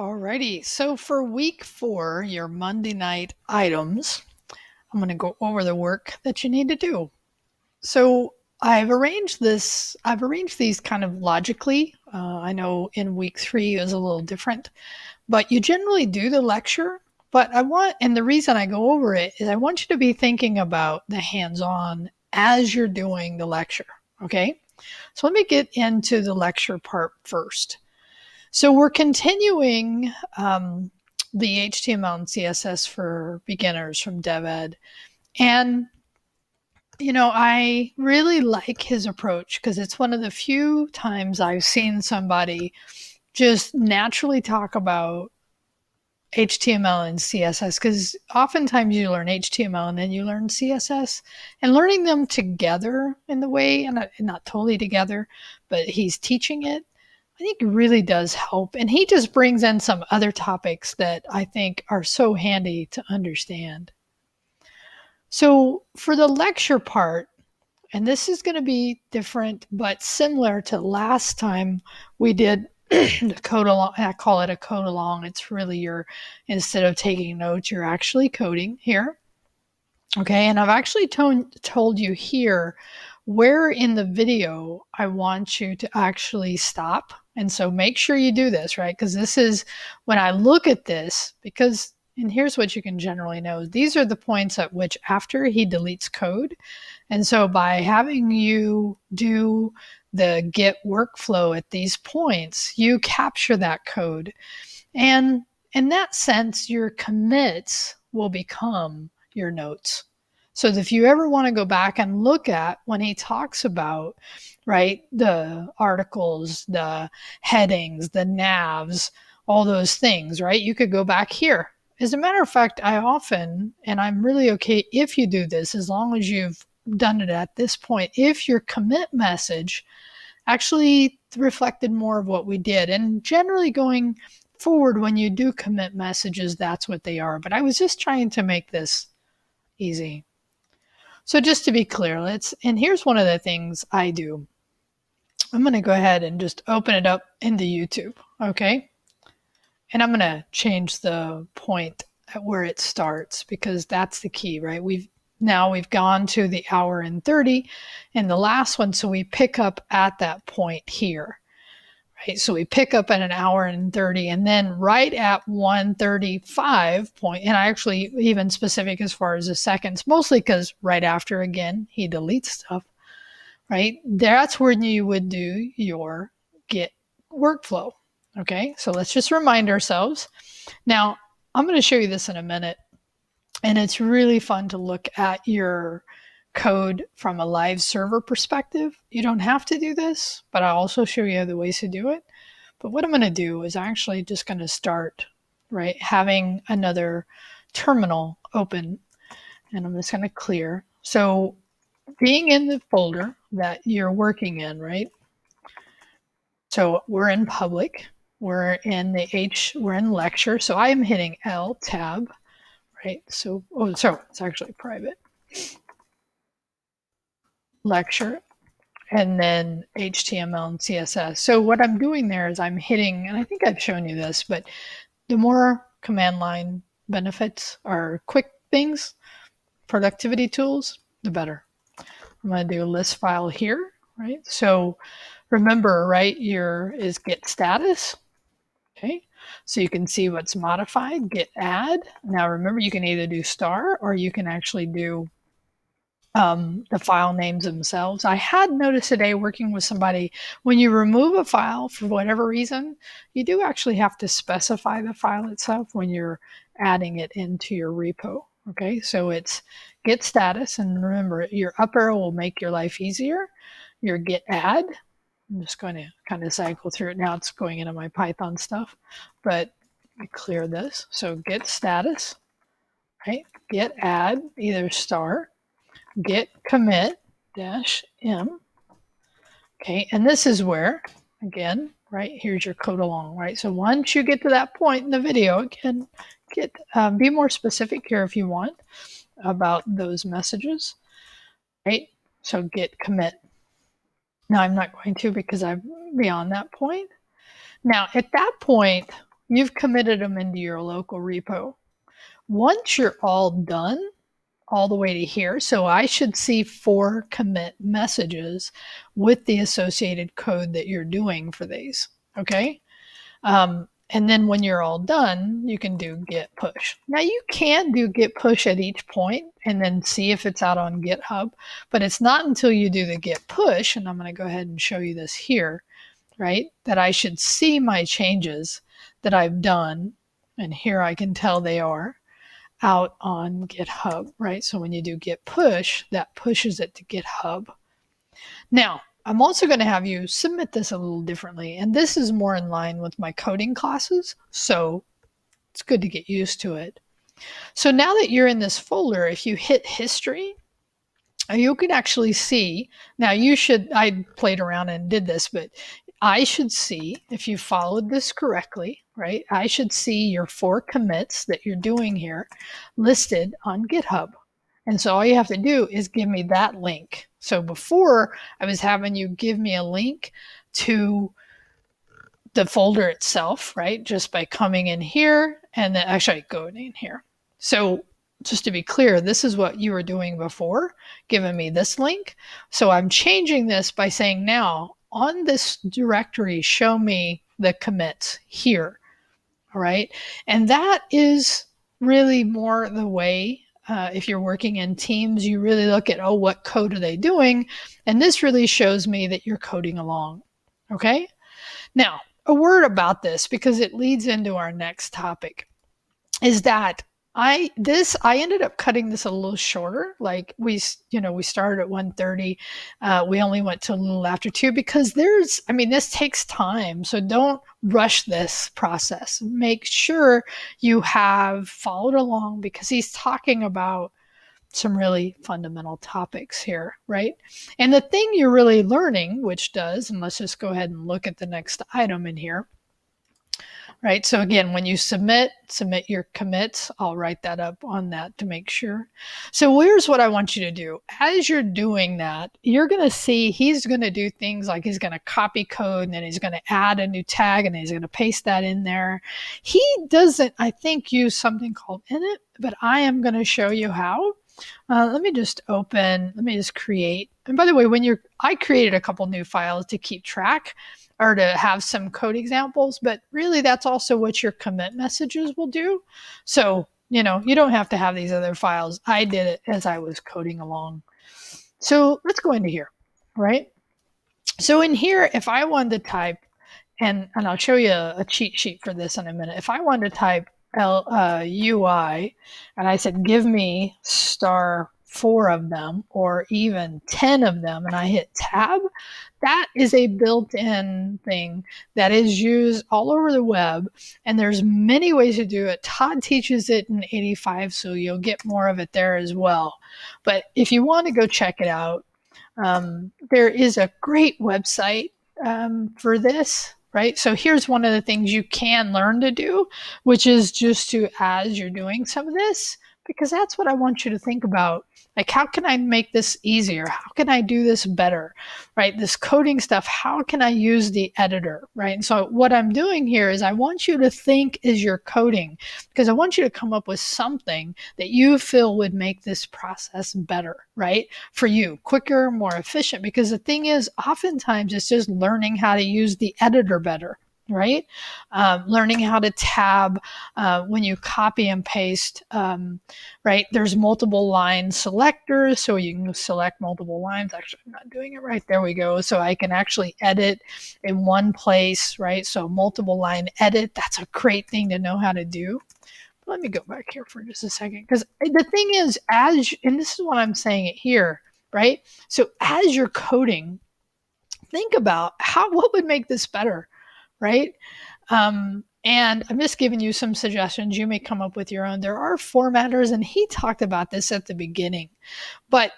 Alrighty, so for week 4, your Monday night items, I'm going to go over the work that you need to do. So I've arranged these kind of logically. I know in week 3 is a little different, but you generally do the lecture. And the reason I go over it is I want you to be thinking about the hands-on as you're doing the lecture. Okay, so let me get into the lecture part first. So we're continuing the HTML and CSS for beginners from DevEd. And, I really like his approach because it's one of the few times I've seen somebody just naturally talk about HTML and CSS, because oftentimes you learn HTML and then you learn CSS, and learning them together in the way, and not totally together, but he's teaching it, I think it really does help. And he just brings in some other topics that I think are so handy to understand. So for the lecture part, and this is going to be different, but similar to last time we did the code along. I call it a code along. It's really instead of taking notes, you're actually coding here. Okay, and I've actually told you here where in the video I want you to actually stop. And so make sure you do this, right? Because this is when I look at this, and here's what you can generally know. These are the points at which after he deletes code. And so by having you do the Git workflow at these points, you capture that code. And in that sense, your commits will become your notes. So if you ever want to go back and look at when he talks about, right, the articles, the headings, the navs, all those things, right, you could go back here. As a matter of fact, I often, and I'm really okay if you do this, as long as you've done it at this point, if your commit message actually reflected more of what we did. And generally going forward, when you do commit messages, that's what they are. But I was just trying to make this easy. So just to be clear, and here's one of the things I do. I'm going to go ahead and just open it up into YouTube, okay? And I'm going to change the point at where it starts because that's the key, right? We've gone to the hour and 30 and the last one, so we pick up at that point here. Right, so we pick up at an hour and 30, and then right at 1:35 point, and I actually even specific as far as the seconds, mostly because right after, again, he deletes stuff, right? That's when you would do your Git workflow. Okay, so let's just remind ourselves. Now, I'm going to show you this in a minute, and it's really fun to look at your code from a live server perspective. You don't have to do this, but I'll also show you the ways to do it. But what I'm going to do is actually just going to start, right, having another terminal open, and I'm just going to clear. So being in the folder that you're working in, right? So we're in public, we're in lecture. So I am hitting L tab, right? So it's actually private. Lecture, and then HTML and CSS. So what I'm doing there is I'm hitting, and I think I've shown you this, but the more command line benefits are quick things, productivity tools, the better. I'm going to do a list file here, right? So remember, right, is git status. Okay, so you can see what's modified, git add. Now remember, you can either do star or you can actually do the file names themselves. I had noticed today working with somebody, when you remove a file for whatever reason, you do actually have to specify the file itself when you're adding it into your repo. Okay, so it's git status, and remember, your up arrow will make your life easier. Your git add, I'm just going to kind of cycle through it now. It's going into my Python stuff, but I clear this. So git status, right? Git add, either star, git commit -m. Okay, and this is where, again, right, here's your code along, right? So once you get to that point in the video, again, be more specific here if you want about those messages, right? So git commit. Now I'm not going to because I'm beyond that point. Now at that point, you've committed them into your local repo. Once you're all done, all the way to here, so I should see 4 commit messages with the associated code that you're doing for these, okay? And then when you're all done, you can do git push. Now you can do git push at each point and then see if it's out on GitHub, but it's not until you do the git push, and I'm going to go ahead and show you this here, right, that I should see my changes that I've done, and here I can tell they are out on GitHub, right? So when you do git push, that pushes it to GitHub. Now, I'm also going to have you submit this a little differently, and this is more in line with my coding classes, so it's good to get used to it. So now that you're in this folder, if you hit history, you can actually see, now I played around and did this, but I should see, if you followed this correctly, right, I should see your 4 commits that you're doing here listed on GitHub. And so all you have to do is give me that link. So before I was having you give me a link to the folder itself, right, just by coming in here and then actually going in here. So just to be clear, this is what you were doing before, giving me this link. So I'm changing this by saying now on this directory, show me the commits here. All right. And that is really more the way, if you're working in teams, you really look at, oh, what code are they doing? And this really shows me that you're coding along. Okay. Now, a word about this, because it leads into our next topic, is that I ended up cutting this a little shorter. Like we started at 1:30. We only went to a little after 2 because this takes time. So don't rush this process. Make sure you have followed along because he's talking about some really fundamental topics here, right? And the thing you're really learning, which does, and let's just go ahead and look at the next item in here, right? So again, when you submit your commits. I'll write that up on that to make sure. So here's what I want you to do. As you're doing that, you're going to see he's going to do things like he's going to copy code and then he's going to add a new tag and he's going to paste that in there. He doesn't, I think, use something called init, but I am going to show you how. Let me just create. And by the way, I created a couple new files to keep track or to have some code examples, but really that's also what your commit messages will do. So, you don't have to have these other files. I did it as I was coding along. So let's go into here, right? So in here, if I wanted to type, and I'll show you a cheat sheet for this in a minute. If I wanted to type UI, and I said, give me *4 of them, or even 10 of them, and I hit tab, that is a built-in thing that is used all over the web, and there's many ways to do it. Todd teaches it in 85, so you'll get more of it there as well. But if you want to go check it out, there is a great website for this. Right? So here's one of the things you can learn to do, which is just to, as you're doing some of this, because that's what I want you to think about. Like, how can I make this easier? How can I do this better? Right? This coding stuff, how can I use the editor? Right? And so what I'm doing here is I want you to think as you're coding, because I want you to come up with something that you feel would make this process better, right? For you, quicker, more efficient. Because the thing is, oftentimes it's just learning how to use the editor better. Right? Learning how to tab when you copy and paste, right? There's multiple line selectors, so you can select multiple lines. Actually, I'm not doing it right. There we go. So I can actually edit in one place, right? So multiple line edit, that's a great thing to know how to do. Let me go back here for just a second, because the thing is, and this is what I'm saying it here, right? So as you're coding, think about what would make this better, right? And I'm just giving you some suggestions. You may come up with your own. There are formatters, and he talked about this at the beginning. But,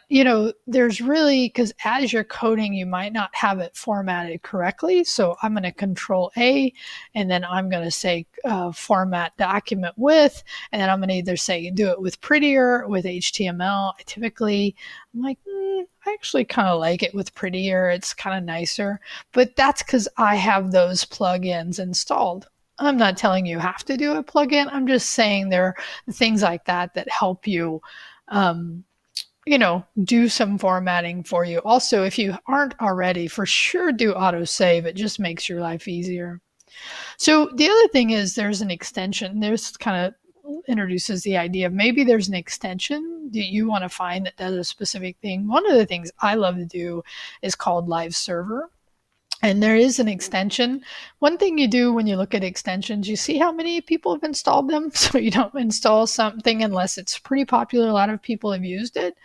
there's really, because as you're coding, you might not have it formatted correctly. So I'm going to Control A, and then I'm going to say format document with, and then I'm going to either say do it with prettier, with HTML. I'm like, I actually kind of like it with prettier. It's kind of nicer. But that's because I have those plugins installed. I'm not telling you have to do a plugin. I'm just saying there are things like that that help you, do some formatting for you. Also, if you aren't already, for sure do autosave. It just makes your life easier. So the other thing is there's an extension. This kind of introduces the idea of maybe there's an extension that you want to find that does a specific thing. One of the things I love to do is called Live Server. And there is an extension. One thing you do when you look at extensions, you see how many people have installed them. So you don't install something unless it's pretty popular. A lot of people have used it.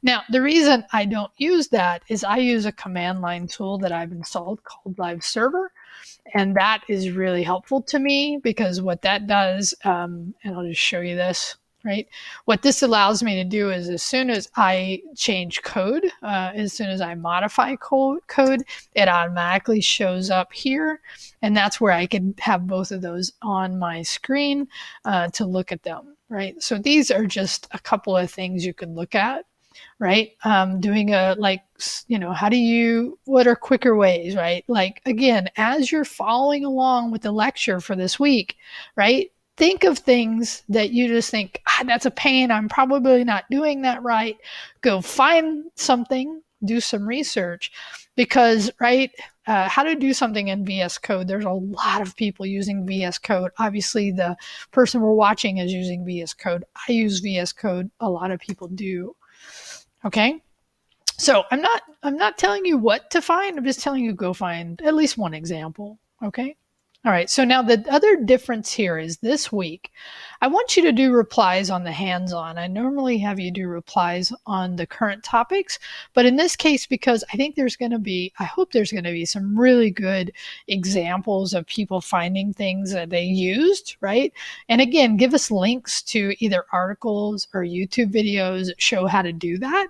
Now, the reason I don't use that is I use a command line tool that I've installed called Live Server. And that is really helpful to me because what that does, and I'll just show you this, right? What this allows me to do is as soon as I change code, as soon as I modify code, it automatically shows up here. And that's where I can have both of those on my screen to look at them, right? So these are just a couple of things you can look at. Right? Doing what are quicker ways, right? Like, again, as you're following along with the lecture for this week, right? Think of things that you just think, that's a pain. I'm probably not doing that right. Go find something, do some research because, right? How to do something in VS Code. There's a lot of people using VS Code. Obviously, the person we're watching is using VS Code. I use VS Code. A lot of people do. Okay. So I'm not telling you what to find. I'm just telling you go find at least one example. Okay. All right. So now the other difference here is this week, I want you to do replies on the hands-on. I normally have you do replies on the current topics, but in this case, because I hope there's going to be some really good examples of people finding things that they used, right? And again, give us links to either articles or YouTube videos that show how to do that.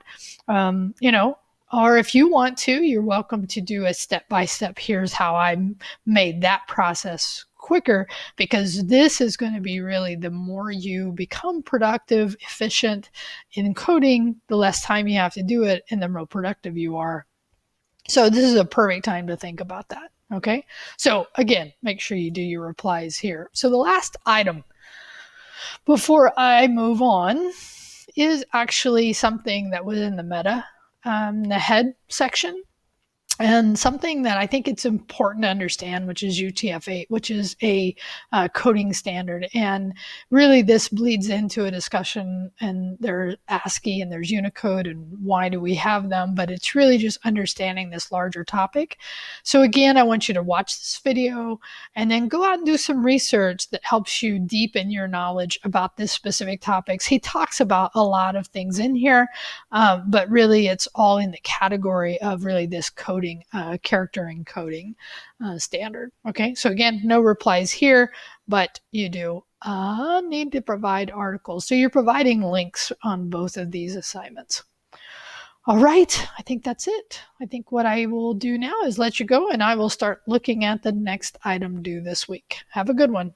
Or if you want to, you're welcome to do a step-by-step, here's how I made that process quicker, because this is going to be really the more you become productive, efficient in coding, the less time you have to do it and the more productive you are. So this is a perfect time to think about that. Okay. So again, make sure you do your replies here. So the last item before I move on is actually something that was in the meta, the head section, and something that I think it's important to understand, which is UTF-8, which is a coding standard. And really this bleeds into a discussion, and there's ASCII and there's Unicode and why do we have them, but it's really just understanding this larger topic. So again, I want you to watch this video and then go out and do some research that helps you deepen your knowledge about this specific topics. He talks about a lot of things in here, but really it's all in the category of really this coding, character encoding standard. Okay, so again, no replies here, but you do need to provide articles. So you're providing links on both of these assignments. All right, I think that's it. I think what I will do now is let you go, and I will start looking at the next item due this week. Have a good one.